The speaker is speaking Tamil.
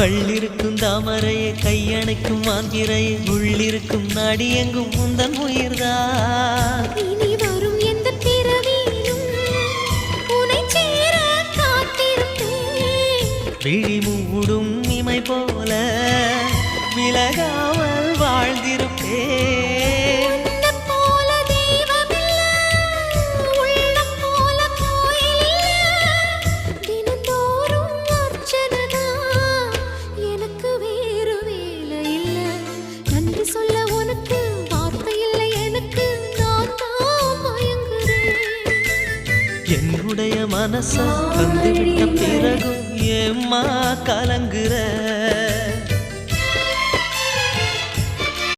கள்ளிருக்கும் தாமரையை கையணைக்கும் மாந்திரையை உள்ளிருக்கும் நாடி எங்கும் முந்தன் உயிர்தான். இனி வரும் எந்த பிறவியிலும் உன்னை சேர காத்திருப்பேன். விழி மூடும் இமை போல விலகாமல் வாழ்ந்திருப்பேன். என்னுடைய மனச தந்துவிட்ட பிறகும் ஏம்மா கலங்குற?